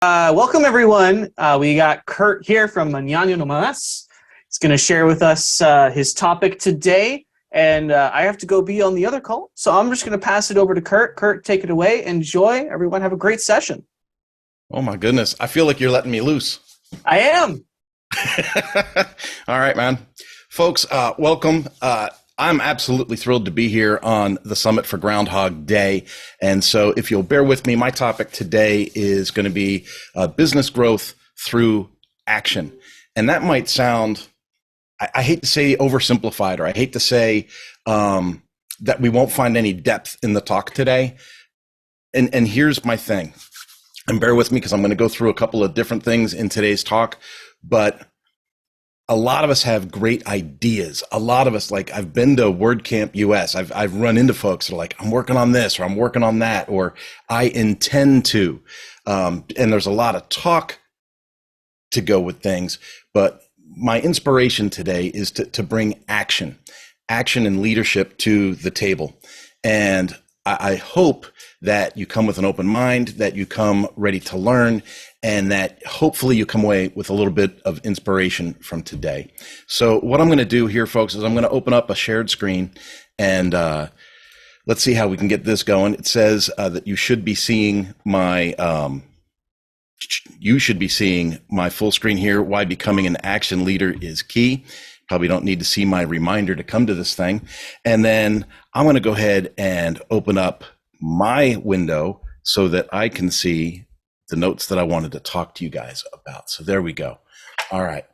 Welcome everyone. We got Kurt here from Mañana No Mas. He's going to share with us his topic today, and I have to go be on the other call, so I'm just going to pass it over to Kurt. Kurt, take it away. Enjoy. Everyone have a great session. Oh my goodness. I feel like you're letting me loose. I am. All right, man. Folks, welcome. I'm absolutely thrilled to be here on the Summit for Groundhogg Day. And so if you'll bear with me, my topic today is going to be business growth through action. And that might sound, I hate to say oversimplified, or I hate to say that we won't find any depth in the talk today. And here's my thing. And bear with me because I'm going to go through a couple of different things in today's talk. But a lot of us have great ideas. A lot of us, like I've been to WordCamp US. I've run into folks that are like, I'm working on this, or I'm working on that, or I intend to. And there's a lot of talk to go with things. But my inspiration today is to bring action and leadership to the table. And I hope that you come with an open mind, that you come ready to learn, and that hopefully you come away with a little bit of inspiration from today. So what I'm going to do here, folks, is I'm going to open up a shared screen, and let's see how we can get this going. It says that you should be seeing my full screen here. Why becoming an action leader is key. Probably don't need to see my reminder to come to this thing. And then I'm going to go ahead and open up my window so that I can see the notes that I wanted to talk to you guys about. So there we go. All right.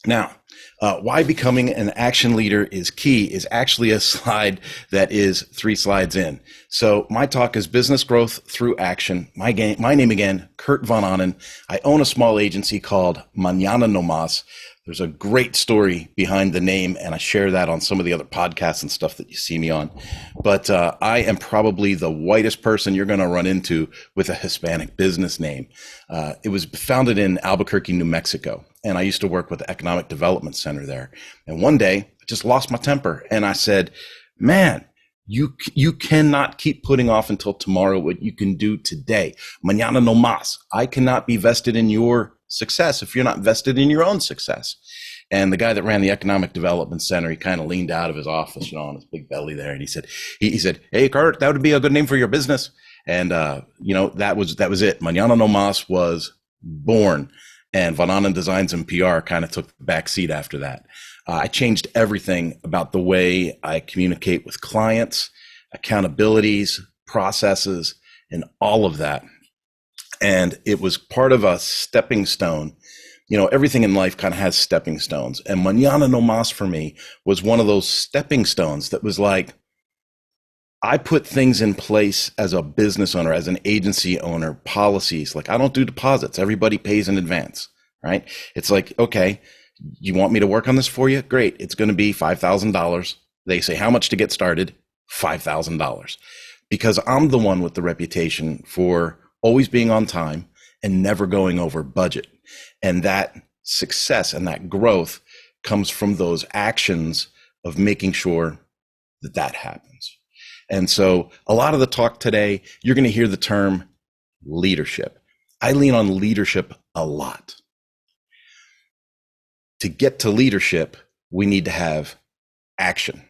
Now, why becoming an action leader is key is actually a slide that is 3 slides in. So my talk is business growth through action. My name again, Kurt von Ahnen. I own a small agency called Mañana No Mas. There's a great story behind the name, and I share that on some of the other podcasts and stuff that you see me on. But I am probably the whitest person you're going to run into with a Hispanic business name. It was founded in Albuquerque, New Mexico, and I used to work with the Economic Development Center there. And one day, I just lost my temper, and I said, man, you cannot keep putting off until tomorrow what you can do today. Mañana no mas. I cannot be vested in your success if you're not vested in your own success. And the guy that ran the Economic Development Center, he kind of leaned out of his office, on his big belly there, and he said, "Hey, Kurt, that would be a good name for your business." And that was it. Mañana No Mas was born, and Von Ahnen Designs and PR kind of took the back seat after that. I changed everything about the way I communicate with clients, accountabilities, processes, and all of that. And it was part of a stepping stone. Everything in life kind of has stepping stones. And Mañana No Mas for me was one of those stepping stones that was like, I put things in place as a business owner, as an agency owner, policies. Like I don't do deposits. Everybody pays in advance, right? It's like, okay, you want me to work on this for you? Great. It's going to be $5,000. They say, how much to get started? $5,000. Because I'm the one with the reputation for always being on time and never going over budget. And that success and that growth comes from those actions of making sure that happens. And so a lot of the talk today, you're going to hear the term leadership. I lean on leadership a lot. To get to leadership, we need to have action.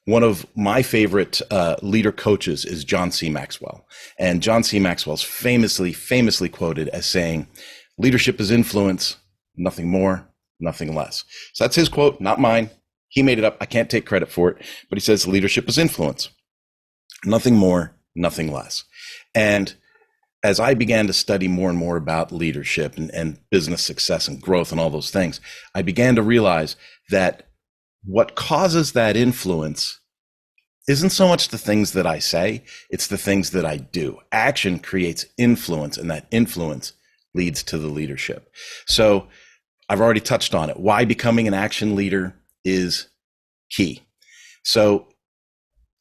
One of my favorite leader coaches is John C. Maxwell. And John C. Maxwell's famously quoted as saying, leadership is influence, nothing more, nothing less. So that's his quote, not mine. He made it up. I can't take credit for it. But he says leadership is influence, nothing more, nothing less. And as I began to study more and more about leadership and business success and growth and all those things, I began to realize that what causes that influence isn't so much the things that I say, it's the things that I do. Action creates influence, and that influence leads to the leadership. So I've already touched on it. Why becoming an action leader is key. So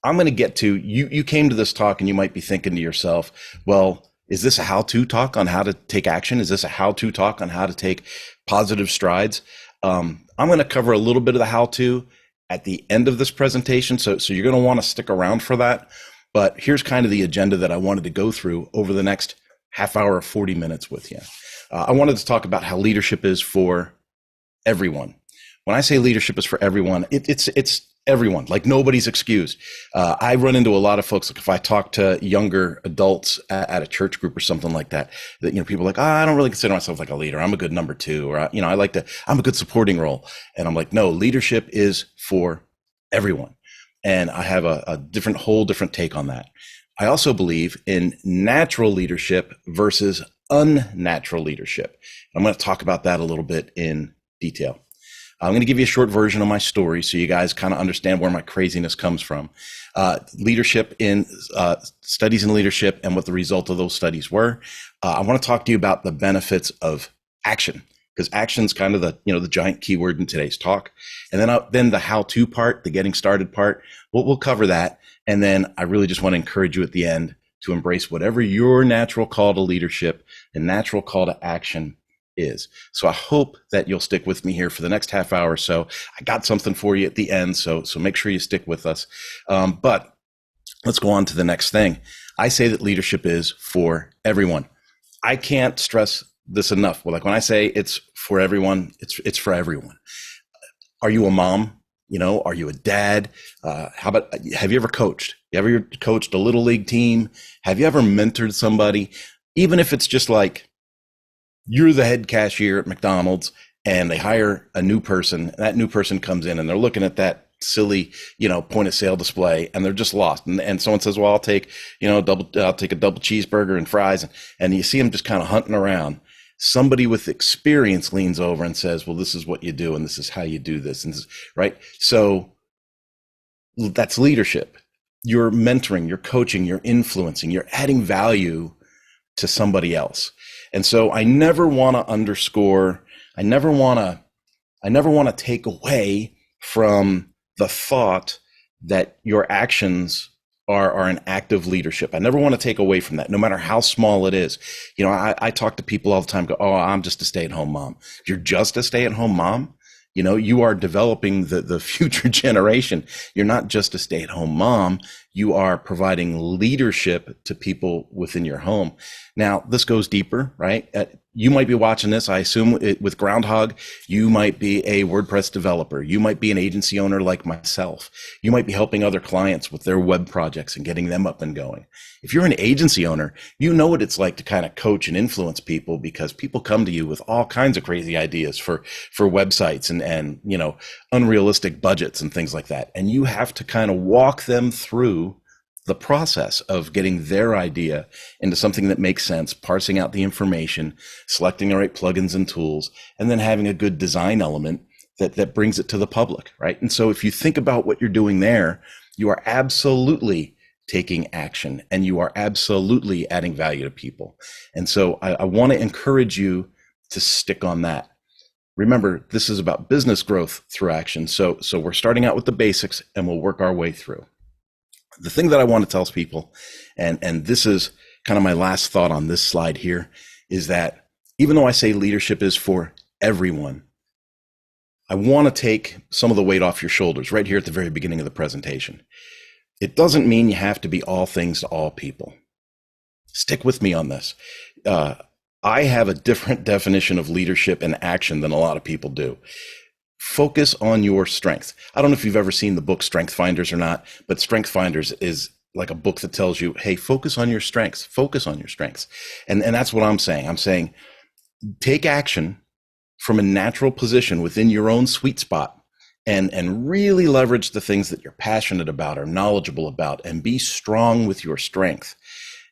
I'm going to get to, you came to this talk and you might be thinking to yourself, well, is this a how-to talk on how to take action? Is this a how-to talk on how to take positive strides? I'm going to cover a little bit of the how-to at the end of this presentation. So you're going to want to stick around for that. But here's kind of the agenda that I wanted to go through over the next half hour or 40 minutes with you. I wanted to talk about how leadership is for everyone. When I say leadership is for everyone, it's everyone, like nobody's excused. I run into a lot of folks, like if I talk to younger adults at a church group or something like that, people are like, I don't really consider myself like a leader. I'm a good number two, or, I'm a good supporting role. And I'm like, no, leadership is for everyone. And I have a whole different take on that. I also believe in natural leadership versus unnatural leadership. I'm going to talk about that a little bit in detail. I'm going to give you a short version of my story so you guys kind of understand where my craziness comes from. Leadership in studies in leadership and what the result of those studies were. I want to talk to you about the benefits of action, because action's kind of the giant keyword in today's talk. And then the how-to part, the getting started part, we'll cover that. And then I really just want to encourage you at the end to embrace whatever your natural call to leadership and natural call to action is. So I hope that you'll stick with me here for the next half hour or so. I got something for you at the end, so make sure you stick with us. But let's go on to the next thing. I say that leadership is for everyone. I can't stress this enough. Well, like when I say it's for everyone, it's for everyone. Are you a mom? Are you a dad? Have you ever coached? Have you ever coached a little league team? Have you ever mentored somebody? Even if it's just like, you're the head cashier at McDonald's and they hire a new person, and that new person comes in and they're looking at that silly, point of sale display and they're just lost. And someone says, well, I'll take a double cheeseburger and fries. And you see them just kind of hunting around. Somebody with experience leans over and says, well, this is what you do. And this is how you do this. And right. So that's leadership. You're mentoring, you're coaching, you're influencing, you're adding value to somebody else. And so I never want to underscore, I never want to take away from the thought that your actions are an act of leadership. I never want to take away from that, no matter how small it is. I talk to people all the time, go, oh, I'm just a stay-at-home mom. If you're just a stay-at-home mom, you are developing the future generation. You're not just a stay-at-home mom. You are providing leadership to people within your home. Now, this goes deeper, right? You might be watching this, I assume, with Groundhogg. You might be a WordPress developer. You might be an agency owner like myself. You might be helping other clients with their web projects and getting them up and going. If you're an agency owner, you know what it's like to kind of coach and influence people, because people come to you with all kinds of crazy ideas for websites and unrealistic budgets and things like that. And you have to kind of walk them through the process of getting their idea into something that makes sense, parsing out the information, selecting the right plugins and tools, and then having a good design element that brings it to the public, right? And so if you think about what you're doing there, you are absolutely taking action and you are absolutely adding value to people. And so I want to encourage you to stick on that. Remember, this is about business growth through action. So we're starting out with the basics and we'll work our way through. The thing that I want to tell people, and this is kind of my last thought on this slide here, is that even though I say leadership is for everyone, I want to take some of the weight off your shoulders right here at the very beginning of the presentation. It doesn't mean you have to be all things to all people. Stick with me on this. I have a different definition of leadership and action than a lot of people do. Focus on your strengths. I don't know if you've ever seen the book Strength Finders or not, but Strength Finders is like a book that tells you, hey, focus on your strengths, focus on your strengths. And that's what I'm saying. I'm saying take action from a natural position within your own sweet spot and really leverage the things that you're passionate about or knowledgeable about and be strong with your strength.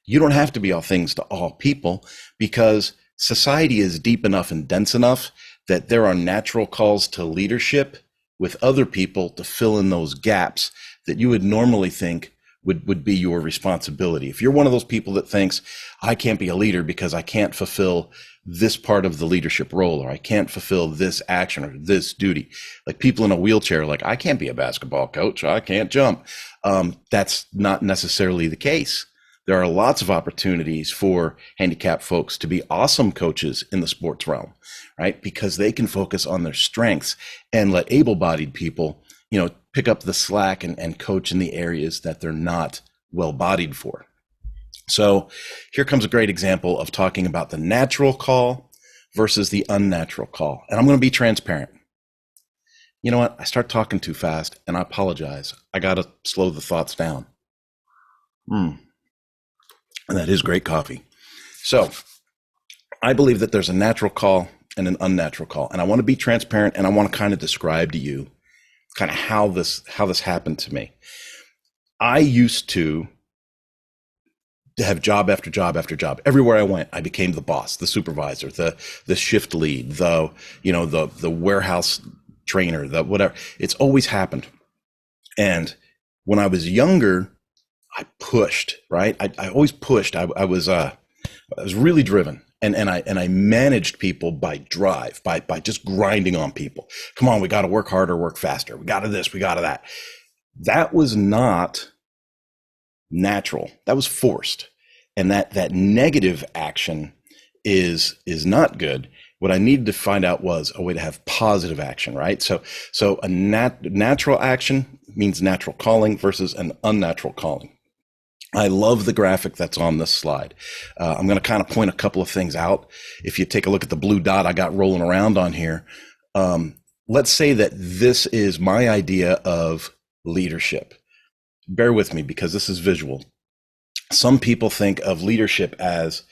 You don't have to be all things to all people, because society is deep enough and dense enough that there are natural calls to leadership with other people to fill in those gaps that you would normally think would be your responsibility. If you're one of those people that thinks, I can't be a leader because I can't fulfill this part of the leadership role, or I can't fulfill this action or this duty. Like people in a wheelchair, like, I can't be a basketball coach, I can't jump. That's not necessarily the case. There are lots of opportunities for handicapped folks to be awesome coaches in the sports realm, right? Because they can focus on their strengths and let able-bodied people, pick up the slack and coach in the areas that they're not well-bodied for. So here comes a great example of talking about the natural call versus the unnatural call. And I'm going to be transparent. You know what? I start talking too fast, and I apologize. I got to slow the thoughts down. And that is great coffee. So I believe that there's a natural call and an unnatural call. And I want to be transparent, and I want to kind of describe to you kind of how this happened to me. I used to have job after job after job. Everywhere I went, I became the boss, the supervisor, the shift lead, the warehouse trainer, the whatever. It's always happened. And when I was younger, I pushed, right? I always pushed. I was really driven. And I managed people by drive, by just grinding on people. Come on, we got to work harder, work faster. We got to this, we got to that. That was not natural. That was forced. And that negative action is not good. What I needed to find out was a way to have positive action, right? So a natural action means natural calling versus an unnatural calling. I love the graphic that's on this slide. I'm going to kind of point a couple of things out. If you take a look at the blue dot I got rolling around on here, let's say that this is my idea of leadership. Bear with me because this is visual. Some people think of leadership as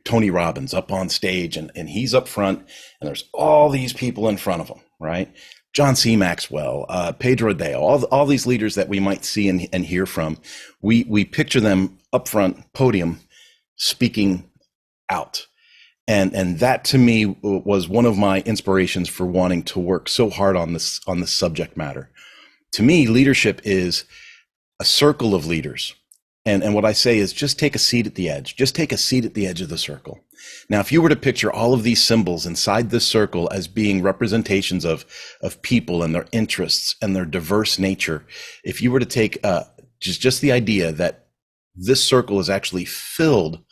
Tony Robbins up on stage and he's up front and there's all these people in front of him, right? John C. Maxwell, Pedro Adao, all these leaders that we might see and hear from, we picture them up front, podium, speaking out. And that to me was one of my inspirations for wanting to work so hard on this subject matter. To me, leadership is a circle of leaders. And what I say is just take a seat at the edge. Just take a seat at the edge of the circle. Now, if you were to picture all of these symbols inside this circle as being representations of people and their interests and their diverse nature, if you were to take just the idea that this circle is actually full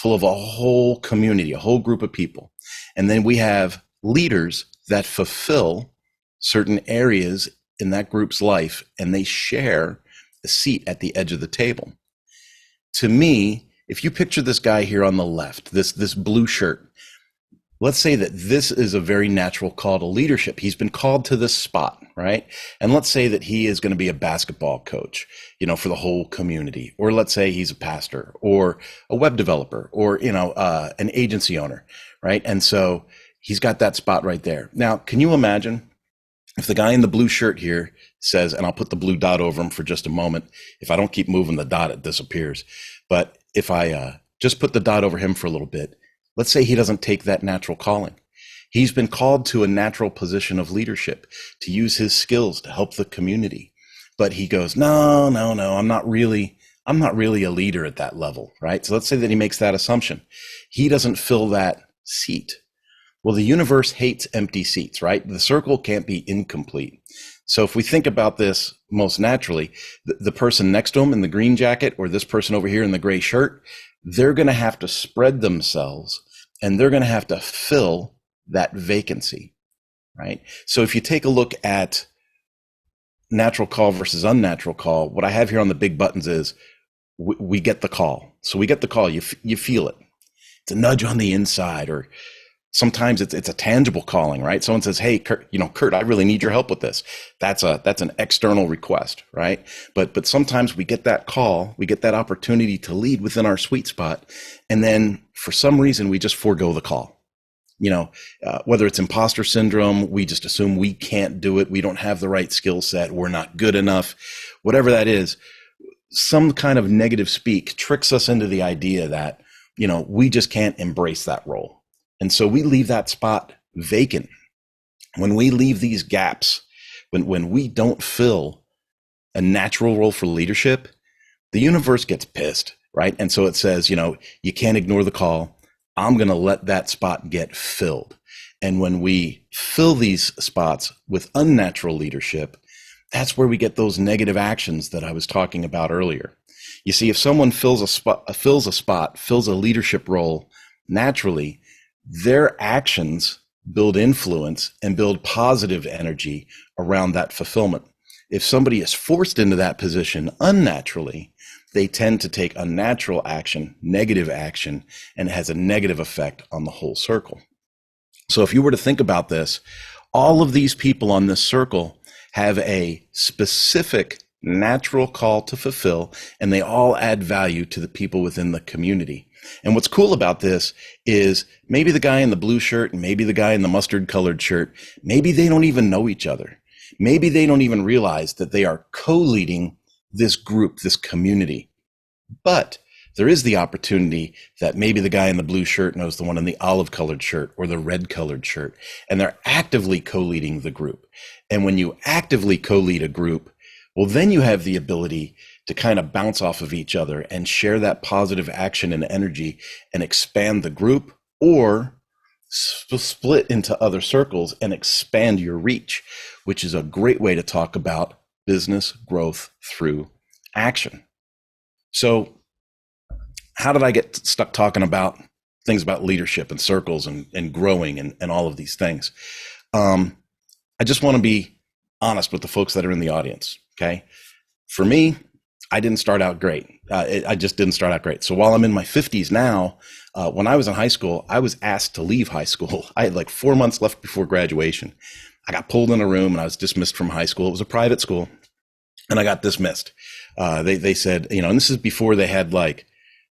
of a whole community, a whole group of people, and then we have leaders that fulfill certain areas in that group's life, and they share a seat at the edge of the table. To me, if you picture this guy here on the left, this blue shirt, let's say that this is a very natural call to leadership. He's been called to this spot, right? And let's say that he is going to be a basketball coach, for the whole community. Or let's say he's a pastor or a web developer or, an agency owner, right? And so he's got that spot right there. Now, can you imagine if the guy in the blue shirt here says, and I'll put the blue dot over him for just a moment. If I don't keep moving the dot, it disappears. But if I just put the dot over him for a little bit, let's say he doesn't take that natural calling. He's been called to a natural position of leadership to use his skills to help the community. But he goes, no, I'm not really a leader at that level, right? So let's say that he makes that assumption. He doesn't fill that seat. Well, the universe hates empty seats, right? The circle can't be incomplete. So if we think about this most naturally, the person next to him in the green jacket or this person over here in the gray shirt, they're going to have to spread themselves and they're going to have to fill that vacancy, right? So if you take a look at natural call versus unnatural call, what I have here on the big buttons is we get the call. So we get the call, you feel it. It's a nudge on the inside, or sometimes it's a tangible calling, right? Someone says, "Hey, Kurt, I really need your help with this." That's an external request, right? But sometimes we get that call, we get that opportunity to lead within our sweet spot, and then for some reason we just forego the call. Whether it's imposter syndrome, we just assume we can't do it, we don't have the right skill set, we're not good enough, whatever that is. Some kind of negative speak tricks us into the idea that we just can't embrace that role. And so we leave that spot vacant. When we leave these gaps, when we don't fill a natural role for leadership, the universe gets pissed, right? And so it says, you can't ignore the call. I'm going to let that spot get filled. And when we fill these spots with unnatural leadership, that's where we get those negative actions that I was talking about earlier. You see, if someone fills a leadership role naturally, their actions build influence and build positive energy around that fulfillment. If somebody is forced into that position unnaturally, they tend to take unnatural action, negative action, and it has a negative effect on the whole circle. So if you were to think about this, all of these people on this circle have a specific natural call to fulfill, and they all add value to the people within the community. And what's cool about this is maybe the guy in the blue shirt and maybe the guy in the mustard colored shirt, maybe they don't even know each other. Maybe they don't even realize that they are co-leading this group, this community. But there is the opportunity that maybe the guy in the blue shirt knows the one in the olive colored shirt or the red colored shirt, and they're actively co-leading the group. And when you actively co-lead a group, well, then you have the ability to kind of bounce off of each other and share that positive action and energy and expand the group, or split into other circles and expand your reach, which is a great way to talk about business growth through action. So how did I get stuck talking about things about leadership and circles and growing and all of these things? I just want to be honest with the folks that are in the audience. Okay. For me, I didn't start out great. I just didn't start out great. So while I'm in my 50s now, when I was in high school, I was asked to leave high school. I had like 4 months left before graduation. I got pulled in a room and I was dismissed from high school. It was a private school and I got dismissed. They said, and this is before they had like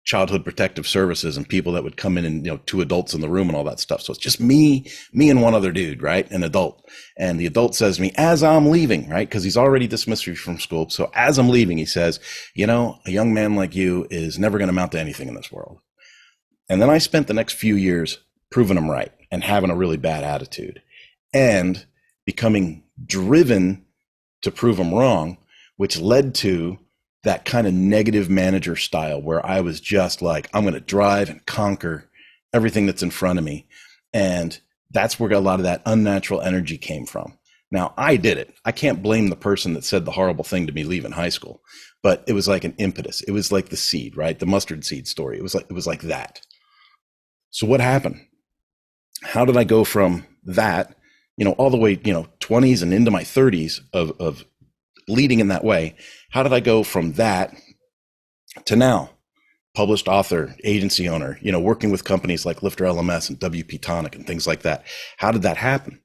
childhood protective services and people that would come in and, 2 adults in the room and all that stuff. So it's just me and one other dude, right? An adult. And the adult says to me as I'm leaving, right? Because he's already dismissed me from school. So as I'm leaving, he says, a young man like you is never going to amount to anything in this world. And then I spent the next few years proving him right and having a really bad attitude and becoming driven to prove him wrong, which led to that kind of negative manager style where I was just like, I'm going to drive and conquer everything that's in front of me. And that's where a lot of that unnatural energy came from. Now, I did it. I can't blame the person that said the horrible thing to me leaving high school, but it was like an impetus. It was like the seed, right? The mustard seed story. It was like that. So what happened? How did I go from that, all the way, 20s and into my 30s of leading in that way? How did I go from that to now? Published author, agency owner, working with companies like Lifter LMS and WP Tonic and things like that. How did that happen?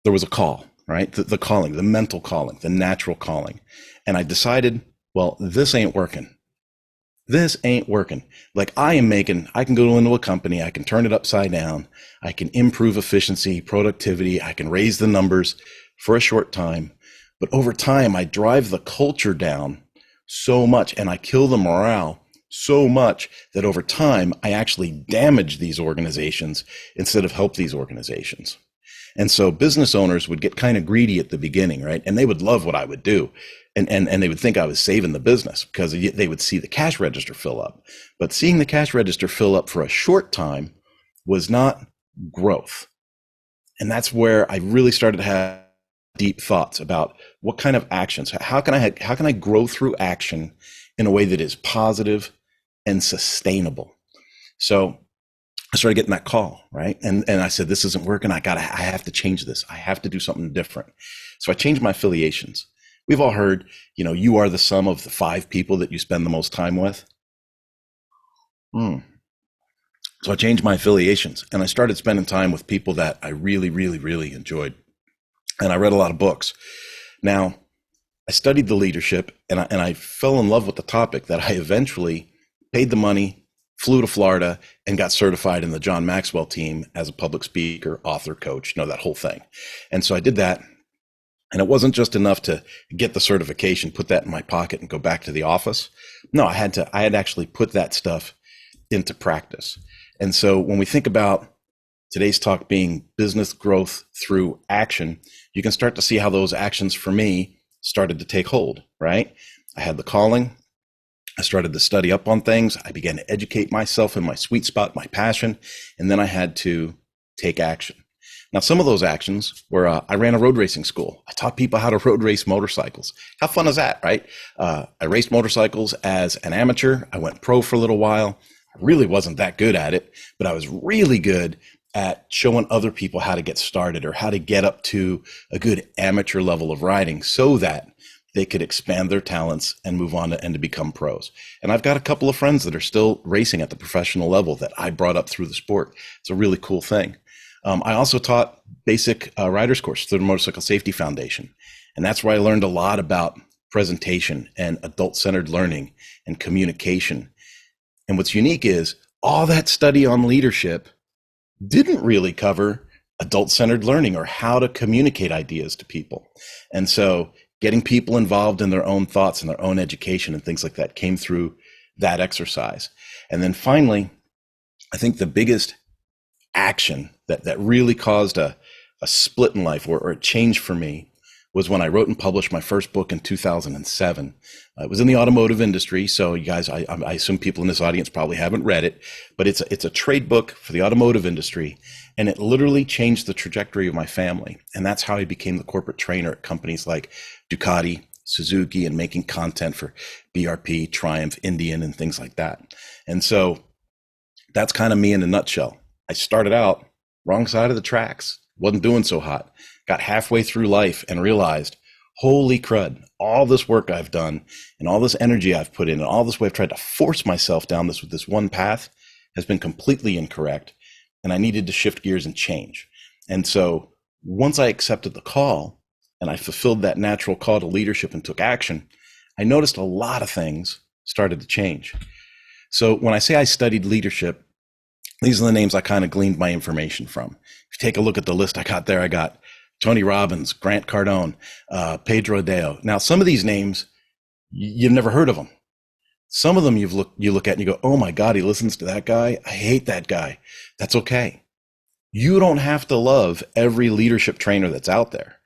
There was a call, right? The calling, the mental calling, the natural calling. And I decided, well, this ain't working. This ain't working. Like I can go into a company, I can turn it upside down. I can improve efficiency, productivity. I can raise the numbers for a short time. But over time, I drive the culture down so much and I kill the morale so much that over time, I actually damage these organizations instead of help these organizations. And so business owners would get kind of greedy at the beginning, right? And they would love what I would do. And they would think I was saving the business because they would see the cash register fill up. But seeing the cash register fill up for a short time was not growth. And that's where I really started to have deep thoughts about what kind of actions, how can I grow through action in a way that is positive and sustainable? So I started getting that call, right? And I said, this isn't working. I have to change this. I have to do something different. So I changed my affiliations. We've all heard, you are the sum of the 5 people that you spend the most time with. So I changed my affiliations and I started spending time with people that I really, really, really enjoyed. And I read a lot of books. Now, I studied the leadership and I fell in love with the topic that I eventually paid the money, flew to Florida, and got certified in the John Maxwell team as a public speaker, author, coach, that whole thing. And so I did that. And it wasn't just enough to get the certification, put that in my pocket and go back to the office. No, I had to actually put that stuff into practice. And so when we think about today's talk being business growth through action, you can start to see how those actions for me started to take hold, right? I had the calling. I started to study up on things. I began to educate myself in my sweet spot, my passion, and then I had to take action. Now, some of those actions were, I ran a road racing school. I taught people how to road race motorcycles. How fun is that, right? I raced motorcycles as an amateur. I went pro for a little while. I really wasn't that good at it, but I was really good at showing other people how to get started or how to get up to a good amateur level of riding so that they could expand their talents and move on to become pros. And I've got a couple of friends that are still racing at the professional level that I brought up through the sport. It's a really cool thing. I also taught basic rider's course through the Motorcycle Safety Foundation. And that's where I learned a lot about presentation and adult-centered learning and communication. And what's unique is all that study on leadership didn't really cover adult-centered learning or how to communicate ideas to people. And so getting people involved in their own thoughts and their own education and things like that came through that exercise. And then finally, I think the biggest action that really caused a split in life or a change for me was when I wrote and published my first book in 2007. It was in the automotive industry, so you guys, I assume people in this audience probably haven't read it, but it's a trade book for the automotive industry, and it literally changed the trajectory of my family. And that's how I became the corporate trainer at companies like Ducati, Suzuki, and making content for BRP, Triumph, Indian, and things like that. And so that's kind of me in a nutshell. I started out wrong side of the tracks, wasn't doing so hot. Got halfway through life and realized, holy crud, all this work I've done and all this energy I've put in and all this way I've tried to force myself down this one path has been completely incorrect. And I needed to shift gears and change. And so once I accepted the call and I fulfilled that natural call to leadership and took action, I noticed a lot of things started to change. So when I say I studied leadership, these are the names I kind of gleaned my information from. If you take a look at the list I got there, I got Tony Robbins, Grant Cardone, Pedro Deo. Now, some of these names, you've never heard of them. Some of them you look at and you go, oh my God, he listens to that guy. I hate that guy. That's okay. You don't have to love every leadership trainer that's out there,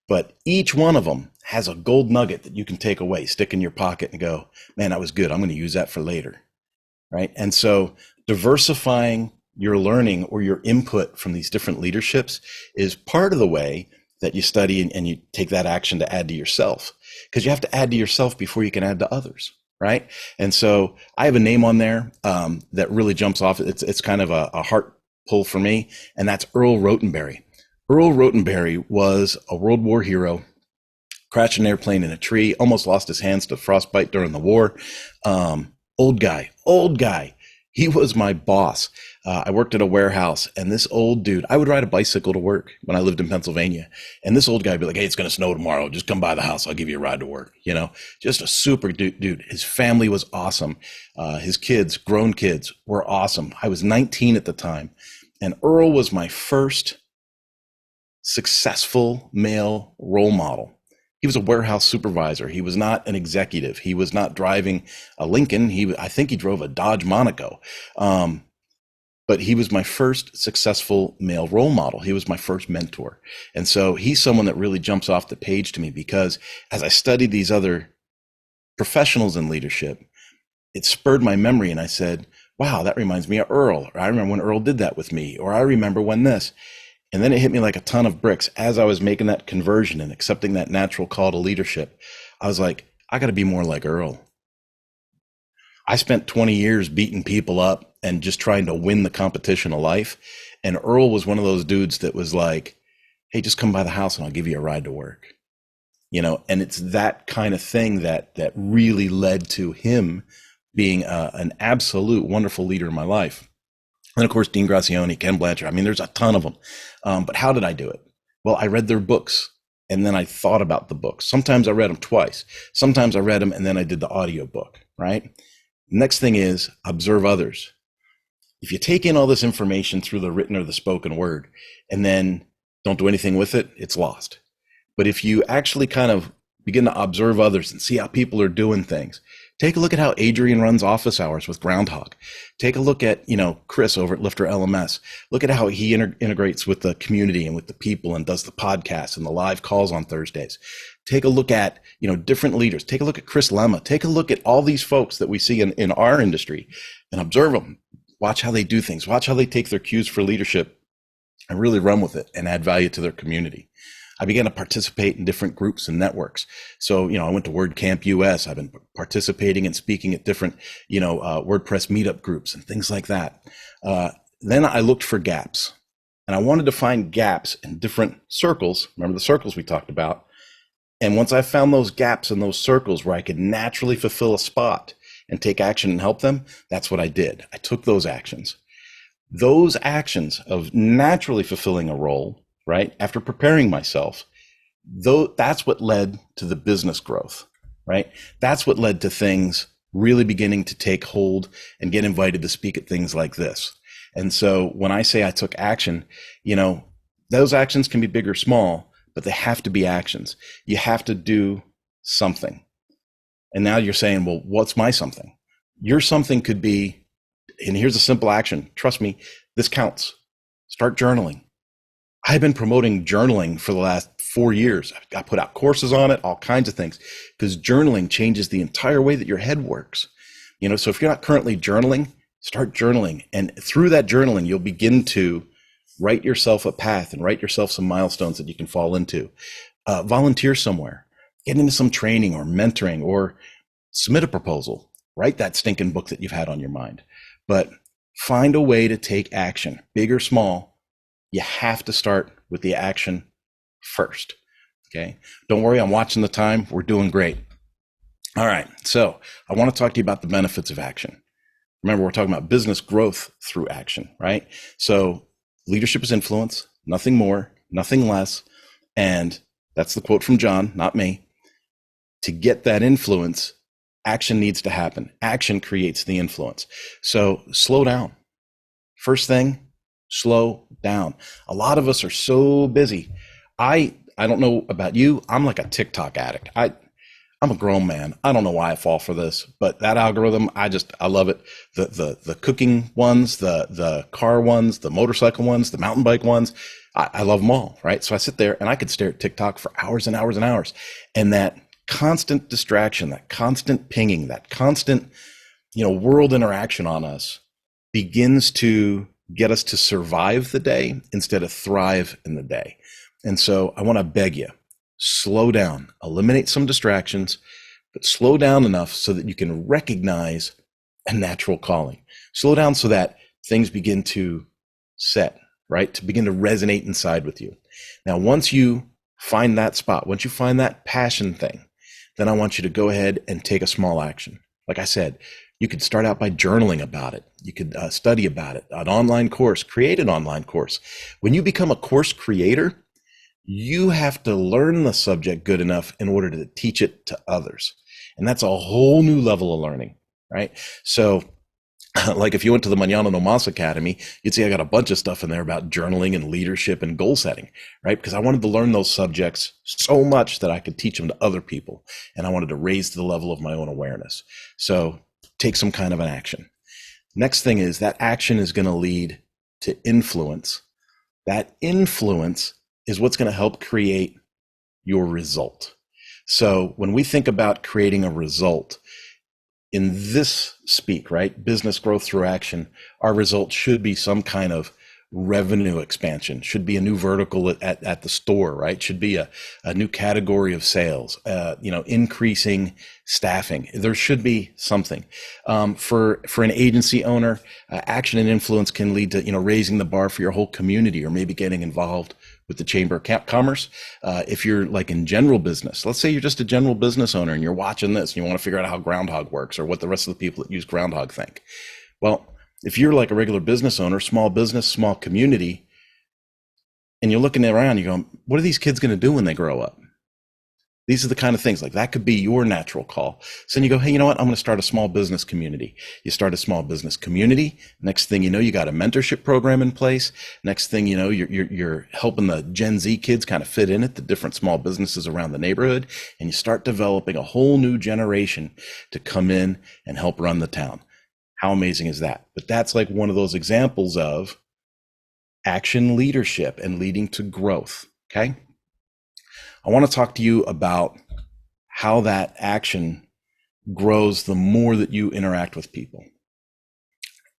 but each one of them has a gold nugget that you can take away, stick in your pocket and go, man, that was good. I'm going to use that for later. Right. And so diversifying your learning or your input from these different leaderships is part of the way that you study and you take that action to add to yourself, because you have to add to yourself before you can add to others. Right. And so I have a name on there that really jumps off. It's kind of a heart pull for me. And that's Earl Rotenberry. Earl Rotenberry was a World War hero, crashed an airplane in a tree, almost lost his hands to frostbite during the war. Old guy. He was my boss. I worked at a warehouse, and this old dude, I would ride a bicycle to work when I lived in Pennsylvania. And this old guy would be like, hey, it's going to snow tomorrow. Just come by the house. I'll give you a ride to work. You know, just a super dude. His family was awesome. His kids, grown kids, were awesome. I was 19 at the time. And Earl was my first successful male role model. He was a warehouse supervisor. He was not an executive. He was not driving a Lincoln. I think he drove a Dodge Monaco. But he was my first successful male role model. He was my first mentor. And so he's someone that really jumps off the page to me, because as I studied these other professionals in leadership, it spurred my memory. And I said, wow, that reminds me of Earl. Or I remember when Earl did that with me. Or I remember when this. And then it hit me like a ton of bricks as I was making that conversion and accepting that natural call to leadership. I was like, I got to be more like Earl. I spent 20 years beating people up and just trying to win the competition of life. And Earl was one of those dudes that was like, hey, just come by the house and I'll give you a ride to work. You know, and it's that kind of thing that really led to him being an absolute wonderful leader in my life. And of course, Dean Gracioni, Ken Blanchard. I mean, there's a ton of them. But how did I do it? Well, I read their books and then I thought about the books. Sometimes I read them twice. Sometimes I read them and then I did the audio book, right? Next thing is observe others. If you take in all this information through the written or the spoken word and then don't do anything with it, it's lost. But if you actually kind of begin to observe others and see how people are doing things, take a look at how Adrian runs office hours with Groundhogg. Take a look at, Chris over at Lifter LMS. Look at how he integrates with the community and with the people and does the podcast and the live calls on Thursdays. Take a look at, different leaders. Take a look at Chris Lemma. Take a look at all these folks that we see in our industry and observe them. Watch how they do things. Watch how they take their cues for leadership and really run with it and add value to their community. I began to participate in different groups and networks. So, I went to WordCamp US. I've been participating and speaking at different, WordPress meetup groups and things like that. Then I looked for gaps, and I wanted to find gaps in different circles. Remember the circles we talked about, And once I found those gaps in those circles where I could naturally fulfill a spot and take action and help them, that's what I did. I took those actions. Those actions of naturally fulfilling a role, right, after preparing myself, that's what led to the business growth, right? That's what led to things really beginning to take hold and get invited to speak at things like this. And so when I say I took action, those actions can be big or small, but they have to be actions. You have to do something. And now you're saying, well, what's my something? Your something could be, and here's a simple action. Trust me, this counts. Start journaling. I've been promoting journaling for the last 4 years. I put out courses on it, all kinds of things, because journaling changes the entire way that your head works. So if you're not currently journaling, start journaling. And through that journaling, you'll begin to write yourself a path and write yourself some milestones that you can fall into. Volunteer somewhere, get into some training or mentoring, or submit a proposal. Write that stinking book that you've had on your mind. But find a way to take action, big or small. You have to start with the action first. Okay. Don't worry. I'm watching the time. We're doing great. All right. So I want to talk to you about the benefits of action. Remember, we're talking about business growth through action, right? So leadership is influence, nothing more, nothing less. And that's the quote from John, not me. To get that influence, action needs to happen. Action creates the influence. So slow down. First thing, slow down. A lot of us are so busy. I don't know about you. I'm like a TikTok addict. I'm a grown man. I don't know why I fall for this, but that algorithm, I love it. The cooking ones, the car ones, the motorcycle ones, the mountain bike ones. I love them all, right? So I sit there and I could stare at TikTok for hours and hours and hours. And that constant distraction, that constant pinging, that constant, world interaction on us begins to get us to survive the day instead of thrive in the day. And so I want to beg you, slow down, eliminate some distractions, but slow down enough so that you can recognize a natural calling. Slow down so that things begin to set, right? To begin to resonate inside with you. Now, once you find that spot, once you find that passion thing, then I want you to go ahead and take a small action. Like I said, you could start out by journaling about it. You could study about it, an online course, create an online course. When you become a course creator, you have to learn the subject good enough in order to teach it to others. And that's a whole new level of learning, right? So like if you went to the Mañana No Mas Academy, you'd see I got a bunch of stuff in there about journaling and leadership and goal setting, right? Because I wanted to learn those subjects so much that I could teach them to other people. And I wanted to raise the level of my own awareness. So take some kind of an action. Next thing is that action is going to lead to influence. That influence is what's going to help create your result. So when we think about creating a result in this speak, right, business growth through action, our result should be some kind of revenue expansion, should be a new vertical at the store, right? Should be a new category of sales, increasing staffing. There should be something. For an agency owner, action and influence can lead to, raising the bar for your whole community, or maybe getting involved with the Chamber of Commerce. If you're like in general business, let's say you're just a general business owner and you're watching this and you want to figure out how Groundhogg works or what the rest of the people that use Groundhogg think. Well, if you're like a regular business owner, small business, small community, and you're looking around, you're going, what are these kids going to do when they grow up? These are the kind of things like that could be your natural call. So then you go, hey, you know what? I'm going to start a small business community. You start a small business community. Next thing you know, you got a mentorship program in place. Next thing you know, you're helping the Gen Z kids kind of fit in at the different small businesses around the neighborhood. And you start developing a whole new generation to come in and help run the town. How amazing is that? But that's like one of those examples of action leadership and leading to growth. Okay. I want to talk to you about how that action grows the more that you interact with people.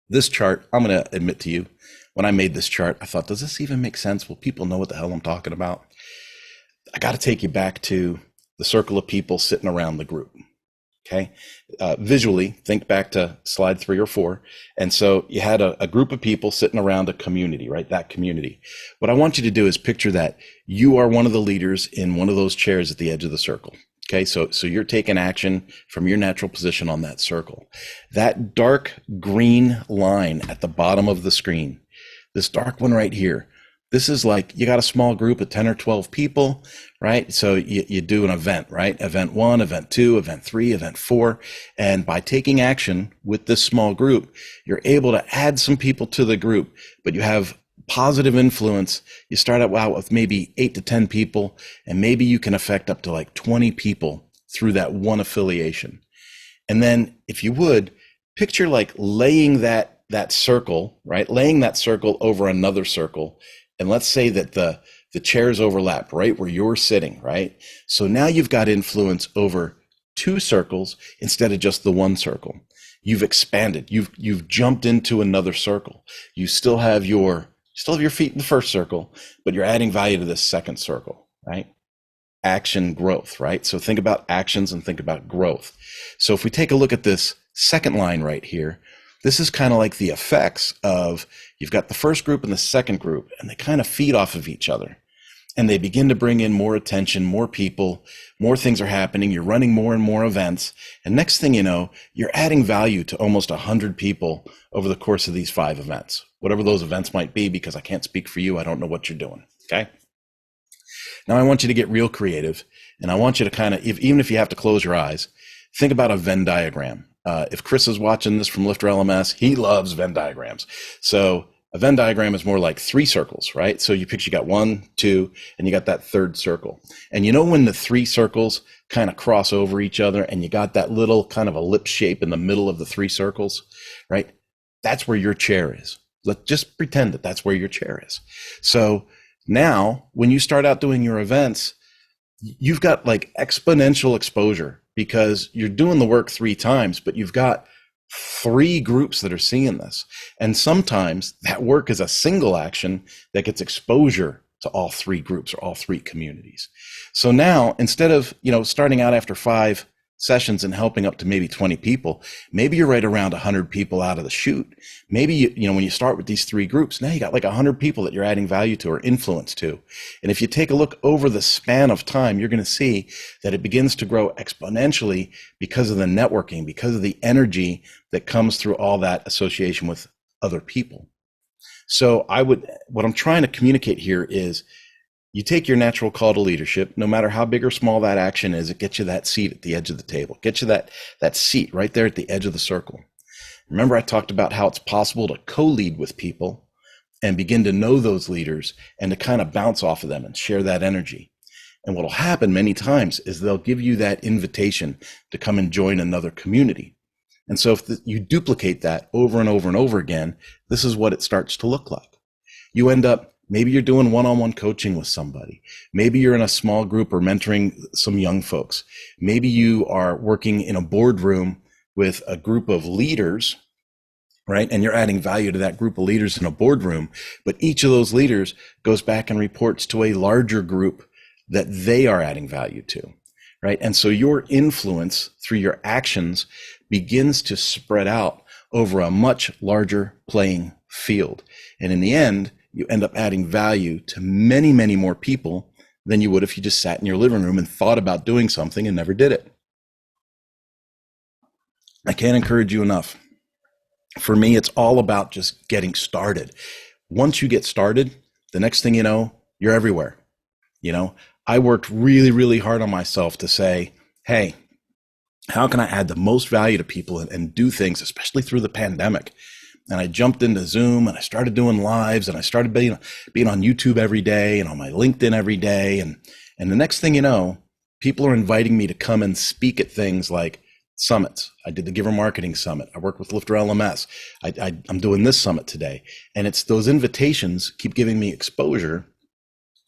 This chart, I'm going to admit to you, when I made this chart, I thought, does this even make sense? Will people know what the hell I'm talking about? I got to take you back to the circle of people sitting around the group. Okay. Visually, think back to slide 3 or 4. And so you had a group of people sitting around a community, right? That community. What I want you to do is picture that you are one of the leaders in one of those chairs at the edge of the circle. Okay. So you're taking action from your natural position on that circle. That dark green line at the bottom of the screen, this dark one right here, this is like you got a small group of 10 or 12 people, right? So you do an event, right? Event 1, event 2, event 3, event 4. And by taking action with this small group, you're able to add some people to the group, but you have positive influence. You start out with maybe 8 to 10 people, and maybe you can affect up to like 20 people through that one affiliation. And then if you would, picture like laying that circle, right? Laying that circle over another circle. And let's say that the chairs overlap right where you're sitting, right? So now you've got influence over 2 circles instead of just the one circle. You've expanded. You've jumped into another circle. You still have your feet in the first circle, but you're adding value to this second circle, right? Action growth, right? So think about actions and think about growth. So if we take a look at this second line right here, this is kind of like the effects of you've got the first group and the second group, and they kind of feed off of each other. And they begin to bring in more attention, more people, more things are happening. You're running more and more events. And next thing you know, you're adding value to almost 100 people over the course of these 5 events, whatever those events might be, because I can't speak for you. I don't know what you're doing. Okay. Now I want you to get real creative, and I want you to kind of, even if you have to close your eyes, think about a Venn diagram. If Chris is watching this from Lifter LMS, he loves Venn diagrams. So a Venn diagram is more like 3 circles, right? So you picture you got 1, 2, and you got that third circle. And you know when the 3 circles kind of cross over each other and you got that little kind of ellipse shape in the middle of the 3 circles, right? That's where your chair is. Let's just pretend that that's where your chair is. So now when you start out doing your events, you've got like exponential exposure because you're doing the work 3 times, but you've got 3 groups that are seeing this. And sometimes that work is a single action that gets exposure to all 3 groups or all 3 communities. So now instead of, starting out after 5 sessions and helping up to maybe 20 people, maybe you're right around 100 people out of the chute. Maybe, when you start with these 3 groups, now you got like 100 people that you're adding value to or influence to. And if you take a look over the span of time, you're going to see that it begins to grow exponentially because of the networking, because of the energy that comes through all that association with other people. So what I'm trying to communicate here is you take your natural call to leadership, no matter how big or small that action is, it gets you that seat at the edge of the table. It gets you that seat right there at the edge of the circle. Remember, I talked about how it's possible to co-lead with people and begin to know those leaders and to kind of bounce off of them and share that energy. And what will happen many times is they'll give you that invitation to come and join another community. And so if you duplicate that over and over and over again, this is what it starts to look like. You end up, maybe you're doing one-on-one coaching with somebody. Maybe you're in a small group or mentoring some young folks. Maybe you are working in a boardroom with a group of leaders, right? And you're adding value to that group of leaders in a boardroom, but each of those leaders goes back and reports to a larger group that they are adding value to, right? And so your influence through your actions begins to spread out over a much larger playing field. And in the end, you end up adding value to many, many more people than you would if you just sat in your living room and thought about doing something and never did it. I can't encourage you enough. For me, it's all about just getting started. Once you get started, the next thing you know, you're everywhere. I worked really, really hard on myself to say, hey, how can I add the most value to people and do things, especially through the pandemic? And I jumped into Zoom and I started doing lives and I started being on YouTube every day and on my LinkedIn every day. And the next thing you know, people are inviting me to come and speak at things like summits. I did the Giver Marketing Summit. I work with Lifter LMS. I'm doing this summit today. And it's those invitations keep giving me exposure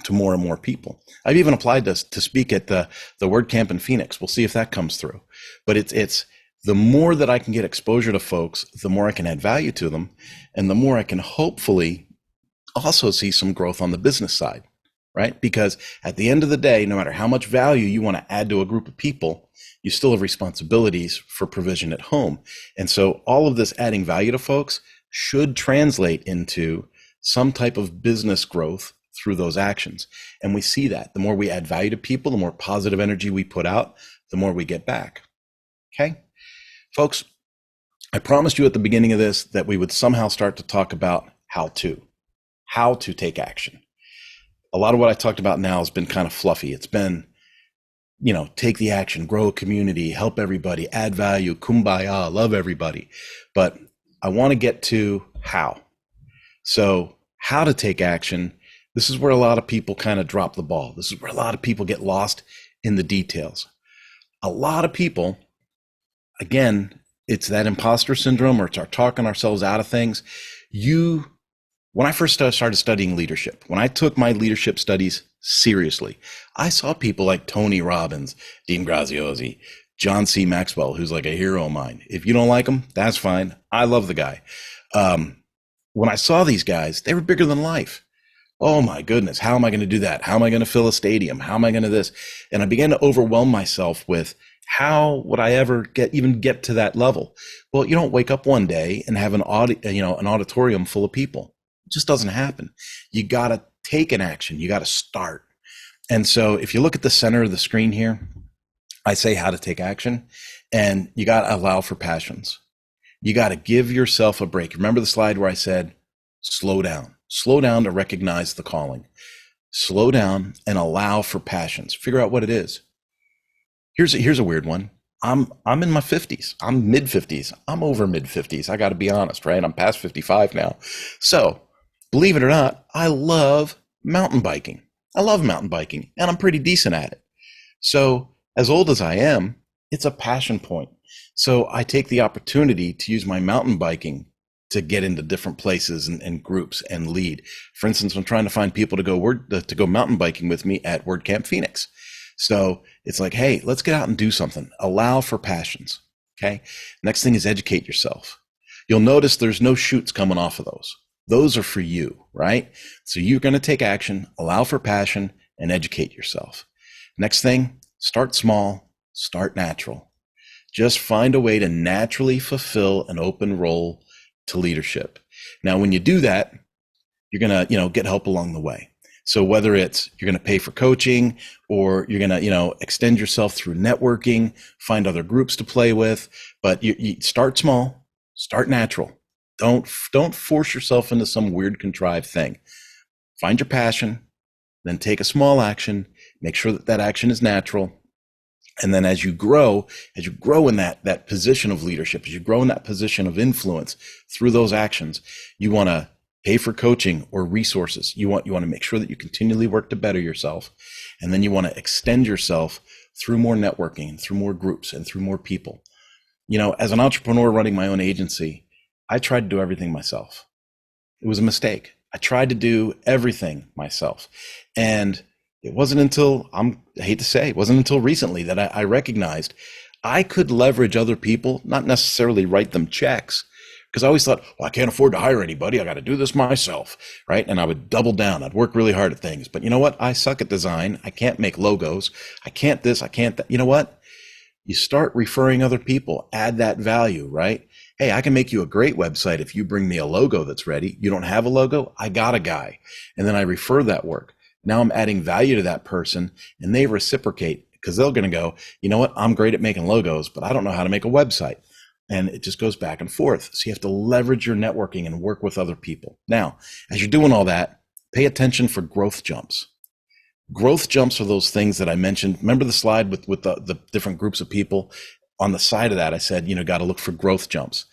to more and more people. I've even applied to speak at the WordCamp in Phoenix. We'll see if that comes through. But it's the more that I can get exposure to folks, the more I can add value to them, and the more I can hopefully also see some growth on the business side, right? Because at the end of the day, no matter how much value you want to add to a group of people, You still have responsibilities for provision at home. And so all of this adding value to folks should translate into some type of business growth through those actions. And we see that the more we add value to people, the more positive energy we put out, the more we get back. Okay, folks, I promised you at the beginning of this that we would somehow start to talk about how to take action. A lot of what I talked about now has been kind of fluffy. It's been, take the action, grow a community, help everybody, add value, kumbaya, love everybody. But I want to get to how. So how to take action. This is where a lot of people kind of drop the ball. This is where a lot of people get lost in the details. A lot of people, again, it's that imposter syndrome, or it's our talking ourselves out of things. When I first started studying leadership, when I took my leadership studies seriously, I saw people like Tony Robbins, Dean Graziosi, John C. Maxwell, who's like a hero of mine. If you don't like him, that's fine. I love the guy. When I saw these guys, they were bigger than life. Oh my goodness, how am I going to do that? How am I going to fill a stadium? How am I going to this? And I began to overwhelm myself with how would I ever even get to that level? Well, you don't wake up one day and have an auditorium full of people. It just doesn't happen. You got to take an action. You got to start. And so if you look at the center of the screen here, I say how to take action, and you got to allow for passions. You got to give yourself a break. Remember the slide where I said, slow down to recognize the calling. Slow down and allow for passions. Figure out what it is. Here's a weird one. I'm in my 50s. I'm mid 50s. I'm over mid 50s. I got to be honest, right? I'm past 55 now. So believe it or not, I love mountain biking. I love mountain biking, and I'm pretty decent at it. So as old as I am, it's a passion point. So I take the opportunity to use my mountain biking to get into different places and groups and lead. For instance, I'm trying to find people to go mountain biking with me at WordCamp Phoenix. So it's like, hey, let's get out and do something. Allow for passions. Okay. Next thing is educate yourself. You'll notice there's no shoots coming off of those. Those are for you, right? So you're going to take action, allow for passion, and educate yourself. Next thing, start small, start natural. Just find a way to naturally fulfill an open role to leadership. Now, when you do that, you're going to, get help along the way. So whether it's you're going to pay for coaching, or you're going to, extend yourself through networking, find other groups to play with, but you start small, start natural. Don't force yourself into some weird contrived thing. Find your passion, then take a small action, make sure that action is natural. And then as you grow in that position of leadership, as you grow in that position of influence through those actions, you want to pay for coaching or resources. You want to make sure that you continually work to better yourself. And then you want to extend yourself through more networking, through more groups, and through more people. As an entrepreneur running my own agency, I tried to do everything myself. It was a mistake. I tried to do everything myself. And it wasn't until, I hate to say, it wasn't until recently that I recognized I could leverage other people, not necessarily write them checks, because I always thought, well, I can't afford to hire anybody. I got to do this myself, right? And I would double down. I'd work really hard at things. But you know what? I suck at design. I can't make logos. I can't this. I can't that. You know what? You start referring other people. Add that value, right? Hey, I can make you a great website if you bring me a logo that's ready. You don't have a logo? I got a guy. And then I refer that work. Now I'm adding value to that person, and they reciprocate, because they're going to go, you know what? I'm great at making logos, but I don't know how to make a website. And it just goes back and forth. So you have to leverage your networking and work with other people. Now, as you're doing all that, pay attention for growth jumps. Growth jumps are those things that I mentioned. Remember the slide with the different groups of people? On the side of that, I said, got to look for growth jumps.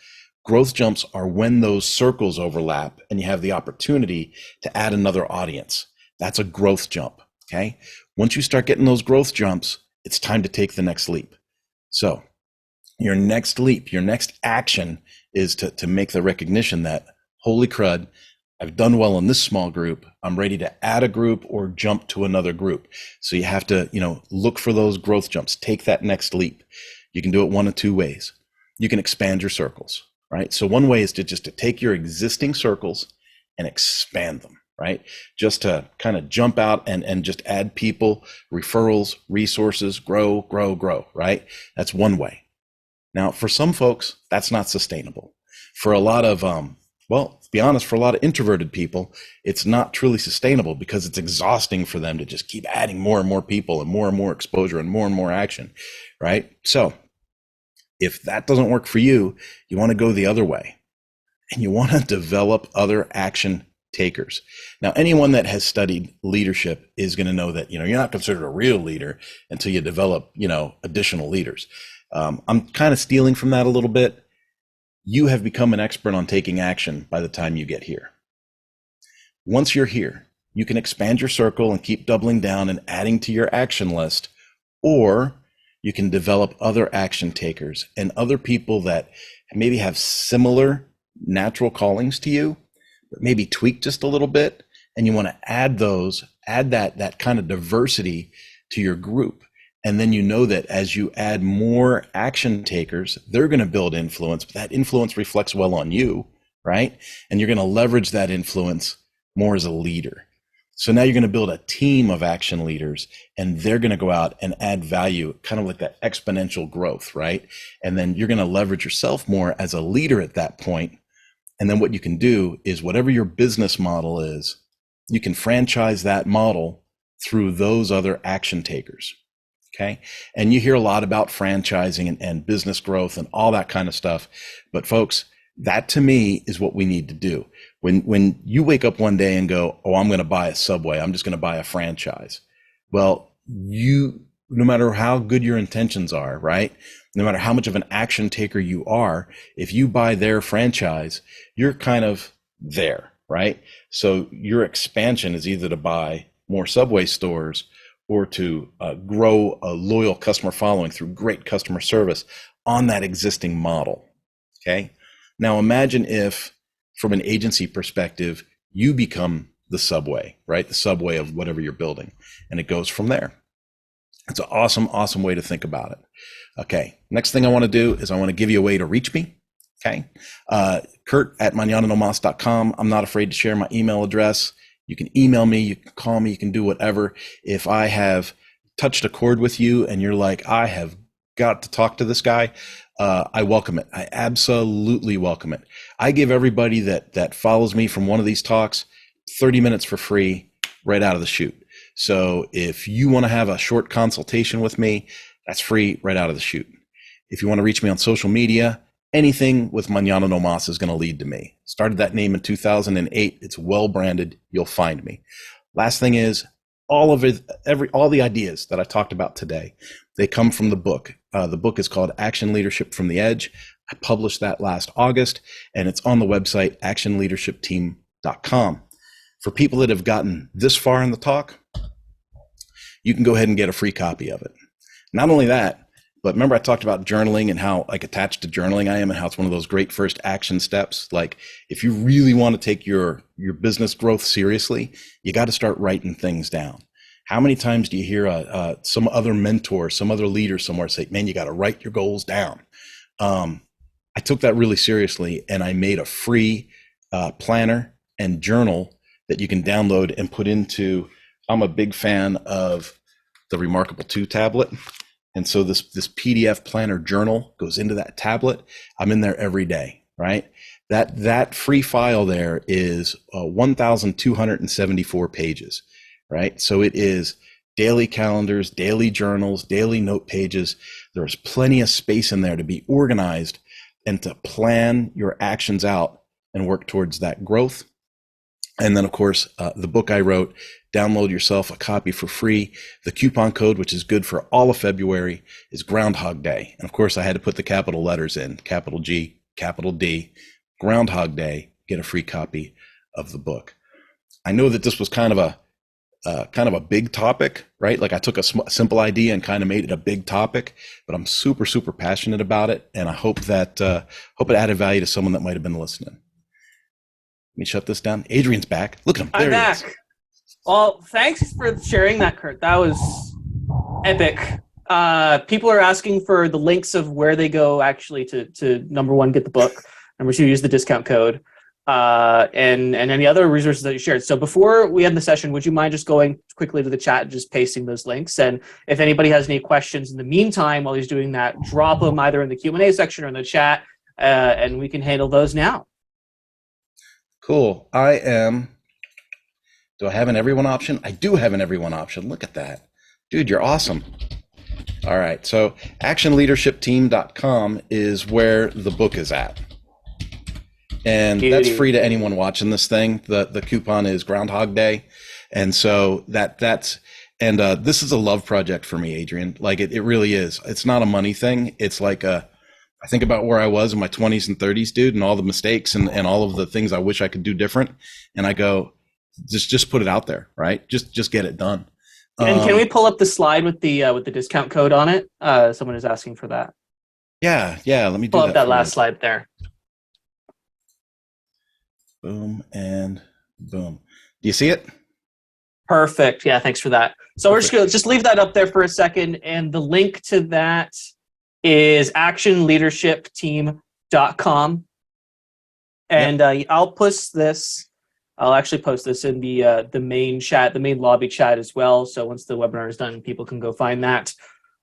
Growth jumps are when those circles overlap and you have the opportunity to add another audience. That's a growth jump, okay? Once you start getting those growth jumps, it's time to take the next leap. So your next leap, your next action is to make the recognition that, holy crud, I've done well in this small group. I'm ready to add a group or jump to another group. So you have to, look for those growth jumps. Take that next leap. You can do it one of two ways. You can expand your circles, right? So one way is to take your existing circles and expand them, right? Just to kind of jump out and just add people, referrals, resources, grow, right? That's one way. Now, for some folks, that's not sustainable. For a lot of, well, to be honest, for a lot of introverted people, it's not truly sustainable because it's exhausting for them to just keep adding more and more people and more exposure and more action, right? So if that doesn't work for you, you want to go the other way and you want to develop other action takers. Now, anyone that has studied leadership is going to know that, you're not considered a real leader until you develop, additional leaders. I'm kind of stealing from that a little bit. You have become an expert on taking action by the time you get here. Once you're here, you can expand your circle and keep doubling down and adding to your action list, or you can develop other action takers and other people that maybe have similar natural callings to you, but maybe tweak just a little bit. And you want to add that kind of diversity to your group. And then that as you add more action takers, they're going to build influence, but that influence reflects well on you, right? And you're going to leverage that influence more as a leader. So now you're going to build a team of action leaders, and they're going to go out and add value, kind of like that exponential growth, right? And then you're going to leverage yourself more as a leader at that point. And then what you can do is whatever your business model is, you can franchise that model through those other action takers. Okay. And you hear a lot about franchising and business growth and all that kind of stuff. But folks, that to me is what we need to do. When you wake up one day and go, oh, I'm going to buy a Subway, I'm just going to buy a franchise. Well, no matter how good your intentions are, right? No matter how much of an action taker you are, if you buy their franchise, you're kind of there, right? So your expansion is either to buy more Subway stores or to grow a loyal customer following through great customer service on that existing model, okay? Now imagine if, from an agency perspective, you become the Subway, right? The Subway of whatever you're building, and it goes from there. It's an awesome way to think about it. Okay, next thing I want to do is I want to give you a way to reach me, okay? Kurt at mañananomas.com. I'm not afraid to share my email address. You can email me, you can call me, you can do whatever. If I have touched a chord with you and you're like, I have got to talk to this guy, I welcome it. I absolutely welcome it. I give everybody that follows me from one of these talks 30 minutes for free right out of the chute. So if you want to have a short consultation with me, that's free right out of the chute. If you want to reach me on social media, anything with Mañana No Mas is going to lead to me. Started that name in 2008. It's well branded. You'll find me. Last thing is all the ideas that I talked about today, they come from the book. The book is called Action Leadership from the Edge. I published that last August, and it's on the website actionleadershipteam.com. For people that have gotten this far in the talk, you can go ahead and get a free copy of it. Not only that, but remember I talked about journaling and how attached to journaling I am and how it's one of those great first action steps. Like if you really want to take your business growth seriously, you got to start writing things down. How many times do you hear some other mentor, some other leader somewhere say, man, you got to write your goals down? I took that really seriously, and I made a free planner and journal that you can download and put into. I'm a big fan of the Remarkable 2 tablet. And so this PDF planner journal goes into that tablet. I'm in there every day, right? That free file there is 1,274 pages, right? So it is daily calendars, daily journals, daily note pages. There's plenty of space in there to be organized and to plan your actions out and work towards that growth. And then, of course, the book I wrote, download yourself a copy for free. The coupon code, which is good for all of February, is Groundhog Day. And of course, I had to put the capital letters in, capital G, capital D, Groundhog Day, get a free copy of the book. I know that this was kind of a big topic, right? Like I took a simple idea and kind of made it a big topic, but I'm super, super passionate about it. And I hope that, it added value to someone that might've been listening. Let me shut this down. Adrian's back. Look at him. There I'm back. He is. Well, thanks for sharing that, Kurt. That was epic. People are asking for the links of where they go actually to number one, get the book. Number two, use the discount code. and any other resources that you shared. So before we end the session, would you mind just going quickly to the chat and just pasting those links? And if anybody has any questions in the meantime while he's doing that, drop them either in the Q&A section or in the chat, and we can handle those now. Cool. Do I have an everyone option? I do have an everyone option. Look at that. Dude, you're awesome. All right. So actionleadershipteam.com is where the book is at. And that's free to anyone watching this thing. The coupon is Groundhog Day. And so this is a love project for me, Adrian. Like it really is. It's not a money thing. It's like I think about where I was in my 20s and 30s, dude, and all the mistakes and all of the things I wish I could do different. And I go, just put it out there, right? Just get it done. And can we pull up the slide with the discount code on it? Someone is asking for that. Yeah. Let me pull up that last slide there. Boom and boom. Do you see it? Perfect. Yeah, thanks for that. So we're just going to just leave that up there for a second. And the link to that is actionleadershipteam.com. And I'll post this. I'll actually post this in the main chat, the main lobby chat as well. So once the webinar is done, people can go find that.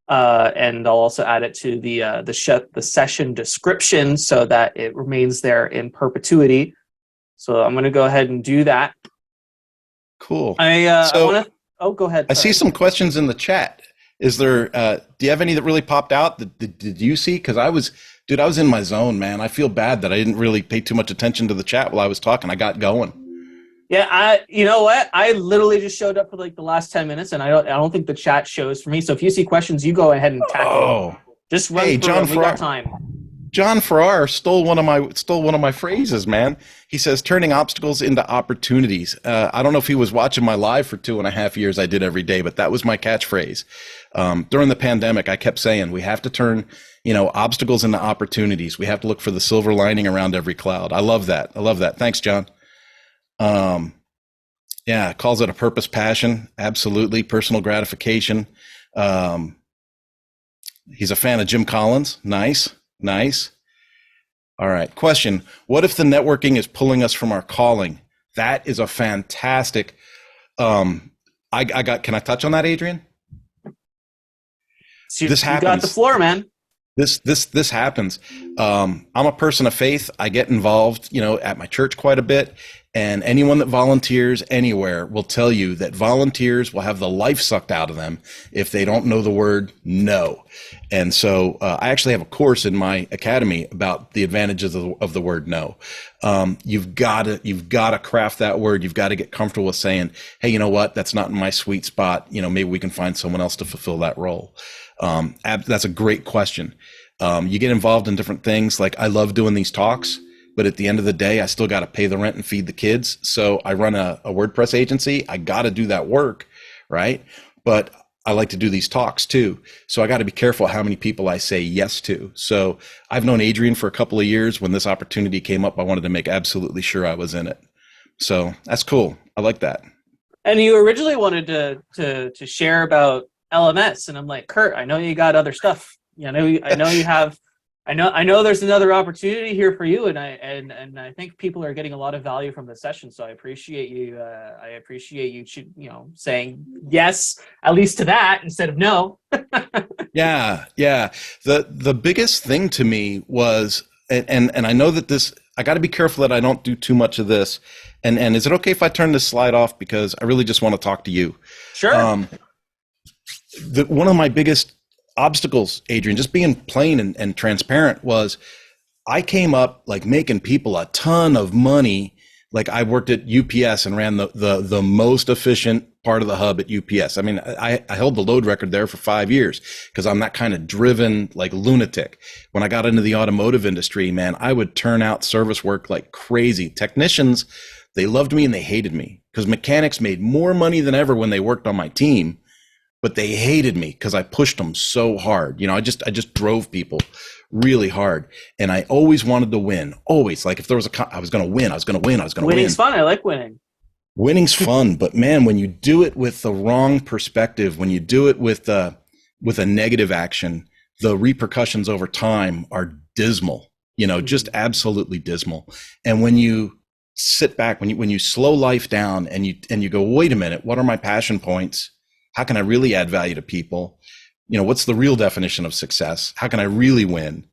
And I'll also add it to the session description so that it remains there in perpetuity. So I'm going to go ahead and do that. Cool. I want to. Oh, go ahead. I see some questions in the chat. Is there? Do you have any that really popped out? Did you see? Because I was in my zone, man. I feel bad that I didn't really pay too much attention to the chat while I was talking. I got going. Yeah, you know what? I literally just showed up for like the last 10 minutes, and I don't think the chat shows for me. So if you see questions, you go ahead and tackle them. Just run through them. We got time. John Farrar stole one of my phrases, man. He says, turning obstacles into opportunities. I don't know if he was watching my live for 2.5 years I did every day, but that was my catchphrase. During the pandemic, I kept saying, we have to turn, obstacles into opportunities. We have to look for the silver lining around every cloud. I love that. Thanks, John. Yeah, calls it a purpose, passion. Absolutely. Personal gratification. He's a fan of Jim Collins. Nice. All right. Question. What if the networking is pulling us from our calling? That is a fantastic. Can I touch on that, Adrian? This happens. You got the floor, man. This happens. I'm a person of faith. I get involved, at my church quite a bit. And anyone that volunteers anywhere will tell you that volunteers will have the life sucked out of them if they don't know the word no. And so I actually have a course in my academy about the advantages of the word no. You've got to craft that word. You've got to get comfortable with saying, hey, you know what? That's not in my sweet spot. Maybe we can find someone else to fulfill that role. That's a great question. You get involved in different things. Like I love doing these talks. But at the end of the day, I still got to pay the rent and feed the kids. So I run a WordPress agency. I got to do that work, right? But I like to do these talks too. So I got to be careful how many people I say yes to. So I've known Adrian for a couple of years. When this opportunity came up, I wanted to make absolutely sure I was in it. So that's cool. I like that. And you originally wanted to share about LMS, and I'm like, Kurt, I know you got other stuff. I know you have. I know there's another opportunity here for you, and I think people are getting a lot of value from the session. So I appreciate you. Saying yes at least to that instead of no. Yeah. The biggest thing to me was, and I know that I got to be careful that I don't do too much of this. And is it okay if I turn this slide off, because I really just want to talk to you? Sure. One of my biggest obstacles, Adrian, just being plain and transparent, was I came up like making people a ton of money. Like I worked at UPS and ran the most efficient part of the hub at UPS. I mean, I held the load record there for 5 years because I'm that kind of driven like lunatic. When I got into the automotive industry, man, I would turn out service work like crazy. Technicians, they loved me and they hated me because mechanics made more money than ever when they worked on my team. But they hated me because I pushed them so hard. I just drove people really hard, and I always wanted to win. Always, like if there was I was going to win. Winning's fun. I like winning. Winning's fun, but man, when you do it with the wrong perspective, when you do it with a negative action, the repercussions over time are dismal. Just absolutely dismal. And when you sit back, when you slow life down and you go, wait a minute, what are my passion points? How can I really add value to people? What's the real definition of success? How can I really win?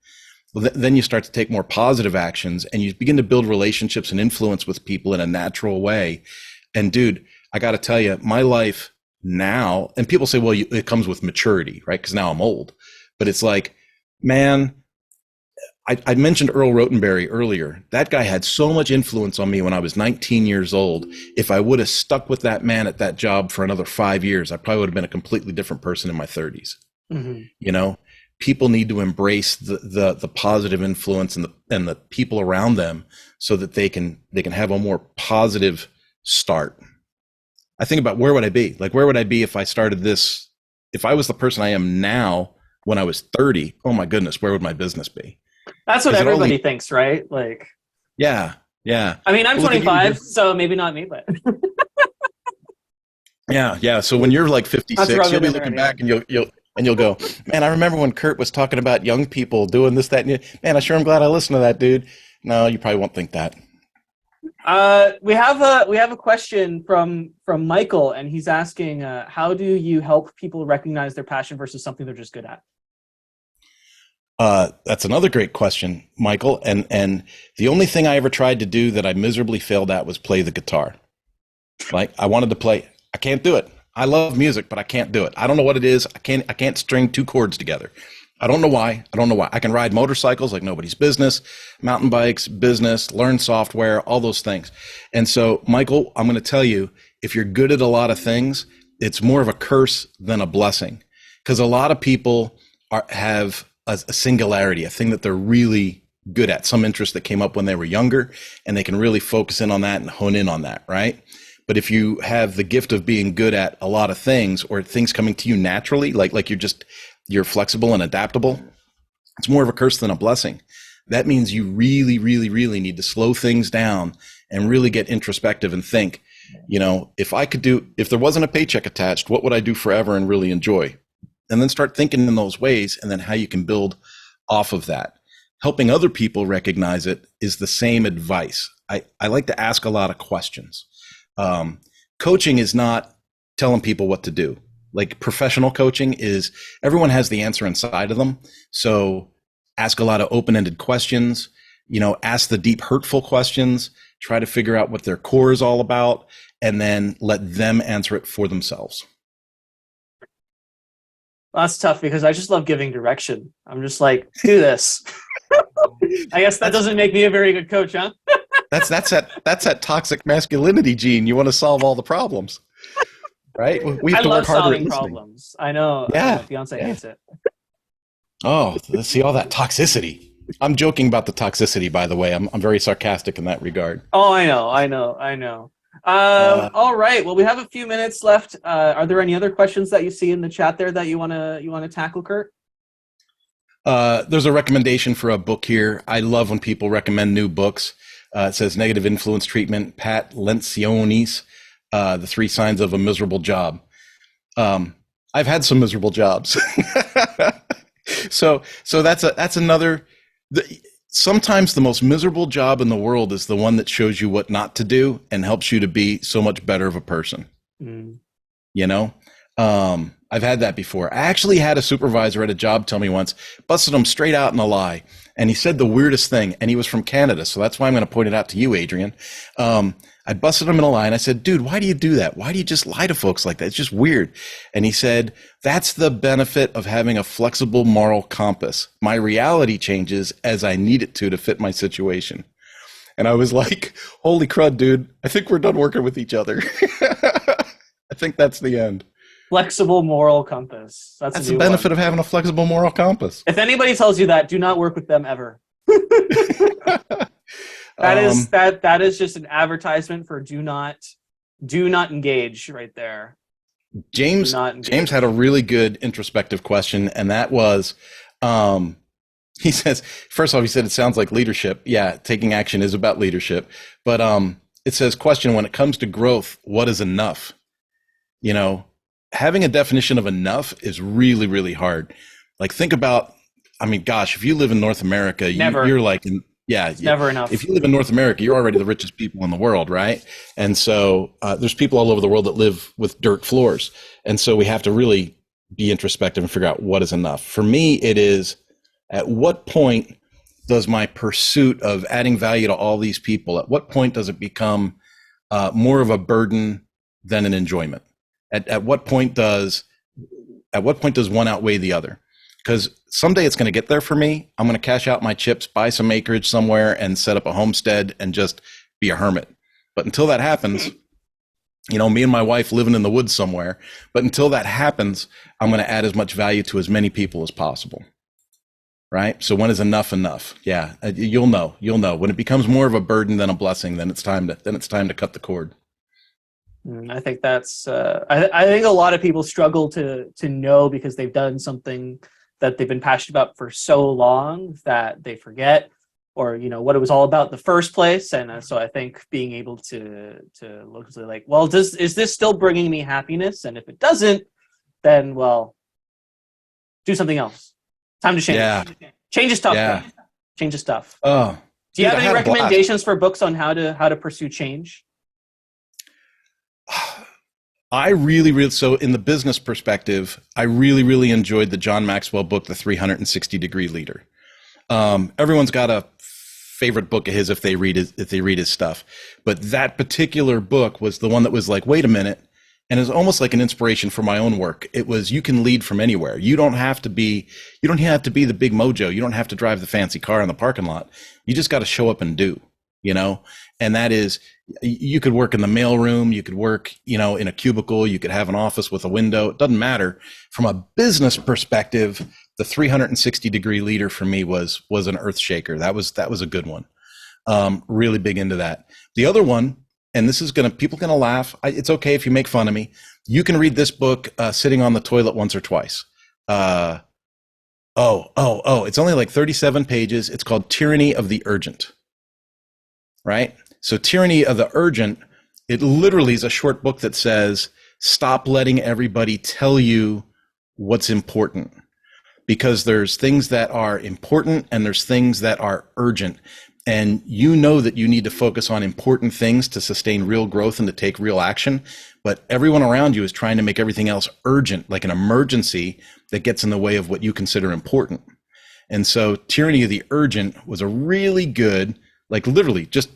Well, then you start to take more positive actions and you begin to build relationships and influence with people in a natural way. And dude, I got to tell you, my life now, and people say, well, it comes with maturity, right? Because now I'm old. But it's like, man, I mentioned Earl Rotenberry earlier. That guy had so much influence on me when I was 19 years old. If I would have stuck with that man at that job for another 5 years, I probably would have been a completely different person in my 30s. Mm-hmm. People need to embrace the positive influence and the people around them so that they can have a more positive start. I think about, where would I be? Like, where would I be if I started this? If I was the person I am now when I was 30, oh my goodness, where would my business be? That's what everybody thinks, right? Like, yeah. I mean, I'm 25, so maybe not me, but yeah. So when you're like 56, you'll be looking back and you'll go, man, I remember when Kurt was talking about young people doing this, that, and man, I sure am glad I listened to that, dude. No, you probably won't think that. We have a question from Michael, and he's asking, how do you help people recognize their passion versus something they're just good at? That's another great question, Michael. And the only thing I ever tried to do that I miserably failed at was play the guitar. Like, I wanted to play. I can't do it. I love music, but I can't do it. I don't know what it is. I can't string two chords together. I don't know why. I can ride motorcycles like nobody's business, mountain bikes, business, learn software, all those things. And so, Michael, I'm going to tell you, if you're good at a lot of things, it's more of a curse than a blessing, because a lot of people have a singularity, a thing that they're really good at, some interest that came up when they were younger, and they can really focus in on that and hone in on that, right? But if you have the gift of being good at a lot of things, or things coming to you naturally, like you're flexible and adaptable, it's more of a curse than a blessing. That means you really, really, really need to slow things down and really get introspective and think, if there wasn't a paycheck attached, what would I do forever and really enjoy? And then start thinking in those ways, and then how you can build off of that. Helping other people recognize it is the same advice. I like to ask a lot of questions. Coaching is not telling people what to do. Like, professional coaching is, everyone has the answer inside of them. So ask a lot of open-ended questions, ask the deep, hurtful questions, try to figure out what their core is all about, and then let them answer it for themselves. Well, that's tough, because I just love giving direction. I'm just like, do this. I guess that doesn't make me a very good coach, huh? That's that toxic masculinity gene. You want to solve all the problems, right? We have to work harder at listening. Problems. I know. Yeah. My fiance hates it. Oh, let's see all that toxicity. I'm joking about the toxicity, by the way. I'm very sarcastic in that regard. Oh, I know. All right. Well, we have a few minutes left. Are there any other questions that you see in the chat there that you wanna tackle, Kurt? There's a recommendation for a book here. I love when people recommend new books. It says Negative Influence Treatment, Pat Lencioni's The 3 Signs of a Miserable Job. I've had some miserable jobs. So that's another. Sometimes the most miserable job in the world is the one that shows you what not to do and helps you to be so much better of a person. Mm. I've had that before. I actually had a supervisor at a job tell me once, busted him straight out in a lie. And he said the weirdest thing, and he was from Canada. So that's why I'm going to point it out to you, Adrian. I busted him in a lie and I said, dude, why do you do that? Why do you just lie to folks like that? It's just weird. And he said, that's the benefit of having a flexible moral compass. My reality changes as I need it to fit my situation. And I was like, holy crud, dude, I think we're done working with each other. I think that's the end. Flexible moral compass. That's the benefit of having a flexible moral compass. If anybody tells you that, do not work with them ever. That is just an advertisement for do not engage right there. James had a really good introspective question, and that was, he says, first off, he said it sounds like leadership. Yeah, taking action is about leadership. But it says, question, when it comes to growth, what is enough? Having a definition of enough is really, really hard. Like, think about, if you live in North America, you're like, Yeah, It's never enough. if you live in North America, you're already the richest people in the world, right? And so there's people all over the world that live with dirt floors. And so we have to really be introspective and figure out what is enough. For me, it is, at what point does my pursuit of adding value to all these people, at what point does it become more of a burden than an enjoyment? At what point does one outweigh the other? Because someday it's going to get there for me. I'm going to cash out my chips, buy some acreage somewhere, and set up a homestead and just be a hermit. But until that happens, me and my wife living in the woods somewhere. But until that happens, I'm going to add as much value to as many people as possible. Right? So when is enough enough? Yeah, you'll know. When it becomes more of a burden than a blessing, then it's time to cut the cord. I think that's. I think a lot of people struggle to know because they've done something that they've been passionate about for so long that they forget, or what it was all about in the first place. And so I think being able to look to like, well, is this still bringing me happiness? And if it doesn't, then do something else. Time to change. Yeah. Change is tough. Yeah. Change is tough. Oh. Do you have any recommendations for books on how to pursue change? I really, so in the business perspective, I really enjoyed the John Maxwell book, The 360 Degree Leader. Everyone's got a favorite book of his if they read his stuff, but that particular book was the one that was like, wait a minute, and it's almost like an inspiration for my own work. It was, you can lead from anywhere. You don't have to be the big mojo. You don't have to drive the fancy car in the parking lot. You just got to show up and do. And that is, you could work in the mailroom, you could work, in a cubicle, you could have an office with a window. It doesn't matter. From a business perspective, the 360 degree leader for me was an earth shaker. That was a good one. Really big into that. The other one, and this is people gonna laugh. It's okay if you make fun of me. You can read this book sitting on the toilet once or twice. It's only like 37 pages. It's called Tyranny of the Urgent. Right? So Tyranny of the Urgent, it literally is a short book that says, stop letting everybody tell you what's important, because there's things that are important and there's things that are urgent. And that you need to focus on important things to sustain real growth and to take real action. But everyone around you is trying to make everything else urgent, like an emergency that gets in the way of what you consider important. And so Tyranny of the Urgent was a really good, like literally just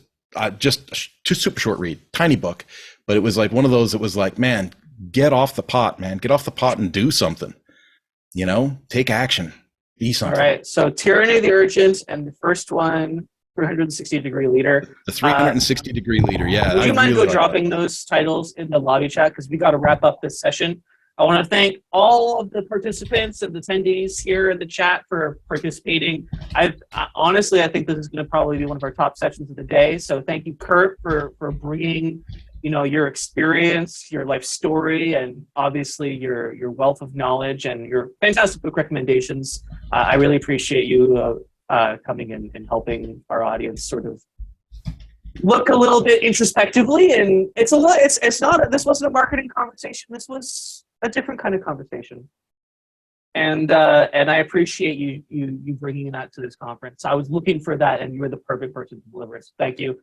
super short read, tiny book, but it was like one of those that was like, man, get off the pot, and do something, take action, be something. All right. So Tyranny of the Urgent, and the first one, 360 Degree Leader. The 360 Degree Leader. Yeah. Would you mind dropping those titles in the lobby chat? Because we got to wrap up this session. I want to thank all of the participants and the attendees here in the chat for participating. Honestly, I think this is going to probably be one of our top sessions of the day. So thank you, Kurt, for bringing, your experience, your life story, and obviously your wealth of knowledge and your fantastic book recommendations. I really appreciate you coming in and helping our audience sort of look a little bit introspectively. And this wasn't a marketing conversation. This was a different kind of conversation, and I appreciate you bringing that to this conference. I was looking for that, and you were the perfect person to deliver it. So thank you.